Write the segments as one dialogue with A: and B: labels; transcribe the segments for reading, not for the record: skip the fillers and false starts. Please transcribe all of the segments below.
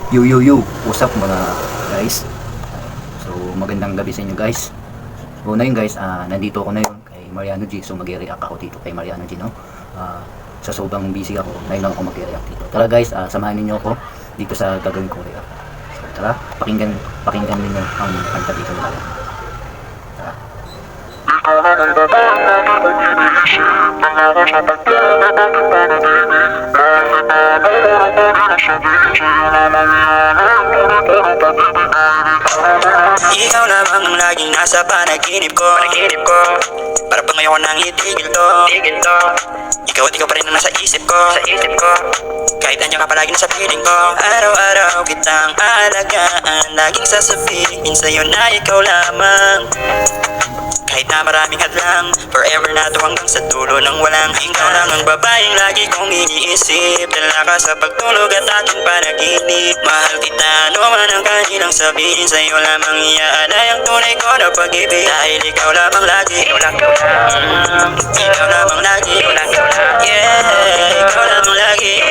A: Yo, what's up mga guys? So magandang gabi sa inyo guys. So na yun guys, nandito ako na yun kay Mariano G. So mag-react ako dito kay Mariano G, no? Sa sobrang busy ako, ngayon lang ako mag-react dito. Tara guys, samahan niyo ako dito sa gagawin ko react. So tara, pakinggan niyo ang kanta dito nila. Tara.
B: Ikaw lamang ang laging nasa panaginip ko. Para bang ayoko nang itigil to. Ikaw at ikaw pa rin ang nasa isip ko. Kahit nandiyan ka palagi nasa piling ko. Araw-araw kitang alagaan, laging sasabihin sa'yo na ikaw lamang. Kahit na maraming hadlang, forever na to hanggang sa dulo ng walang hanggan. Ikaw lang ang babaeng lagi kong iniisip, dala ka sa pagtulog at aking panaginip. Mahal kita, ano man ang kanilang sabihin, sa'yo lamang iaalay ang tunay ko na pag-ibig. Dahil ikaw lamang lagi, ikaw lamang lagi, yeah, ikaw lamang lagi, ikaw lamang lagi.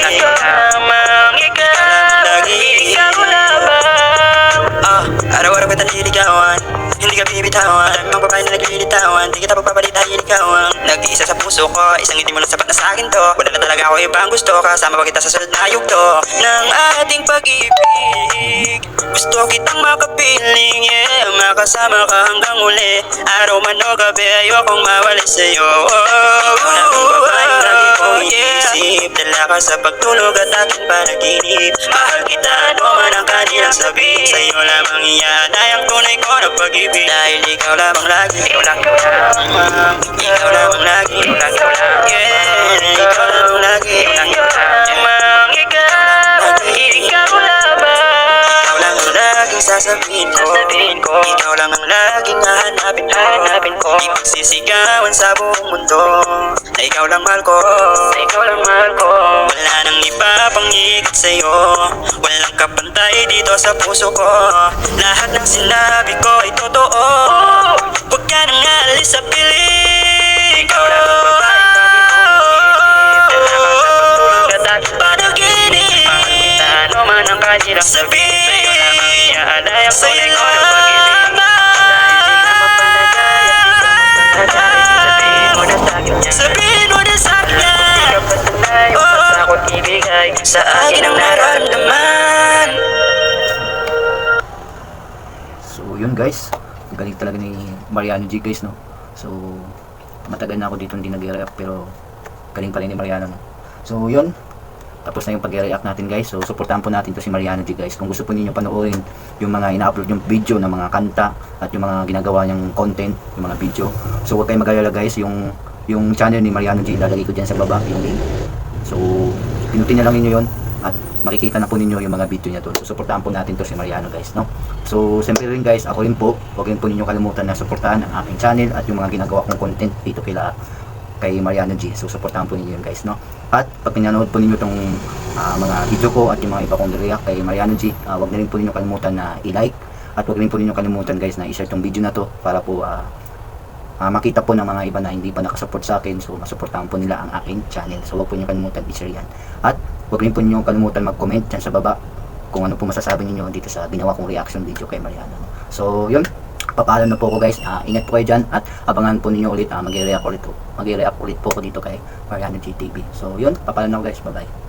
B: Araw-araw kita nililigawan, hindi ka bibitawan. Ang babae na naglilitawan, di kita pagpapalitahin ikaw ang nag-iisa sa puso ko. Isang hindi mo lang sapat na sa akin to. Wala na talaga ako ibang gusto, kasama pa kita sa sunod na yugto ng ating pag-ibig. Gusto kitang makapiling, yeah, makasama ka hanggang uli. Araw man o gabi, ayokong mawala sa'yo. Ikaw na ang babae lagi kong iniisip, dala ka sa pagtulog at aking panaginip. Mahal kita, ano man ang kanilang sabihin, sa'yo lamang iaalay ang tunay ko na pag-ibig. Dahil ikaw lamang lagi, ikaw lamang lagi, yeah, ikaw lamang lagi, sasabihin ko, ikaw lang ang laging hahanapin ko. Di magsisigawan sa buong mundo na ikaw lang mahal ko. Wala nang iba pang higit sa'yo, walang kapantay dito sa puso ko. Lahat ng sinabi ko ay totoo, huwag ka nang alis sa piling. Ikaw lang ang babae panaginip, ano man ang kanilang sabihin, sa'yo lamang. Sabihin mo na sa'kin, sa akin ang nararamdaman.
A: So yun guys, galing talaga ni Mariano G guys, no? So matagal na ako dito hindi nag-react, pero galing pa rin ni Mariano, no? So yun, tapos na yung pag-react natin guys. So supportahan po natin to si Mariano G guys. Kung gusto po ninyo panoorin yung mga ina-upload yung video ng mga kanta at yung mga ginagawa niyang content, yung mga video, so huwag kayong mag-alala guys. Yung channel ni Mariano G, ilalagay ko dyan sa baba yung link. So pinutin na lang ninyo yun at makikita na po ninyo yung mga video niya to. So supportahan po natin to si Mariano guys, no? So siyempre rin guys, ako rin po, huwag rin po ninyo kalimutan na supportahan ang aking channel at yung mga ginagawa kong content dito kay Mariano G. So supportahan po ninyo yun guys, no? At pag pinanood po ninyo itong mga video ko at yung mga iba kong react kay Mariano G, huwag na rin po ninyo kalimutan na i-like at huwag rin po ninyo kalimutan guys na i-share itong video na to para po makita po ng mga iba na hindi pa nakasupport sa akin. So masuportahan po nila ang aking channel. So huwag po ninyo kalimutan i-share yan. At huwag rin po ninyo kalimutan mag-comment dyan sa baba kung ano po masasabi ninyo dito sa ginawa kong reaction video kay Mariano. So yun, papaalam na po ako guys. Ingat po kayo dyan at abangan po ninyo ulit. Mag-react ulit po ako dito kay Mariano G TV. So yun, papaalam na ako guys. Bye bye.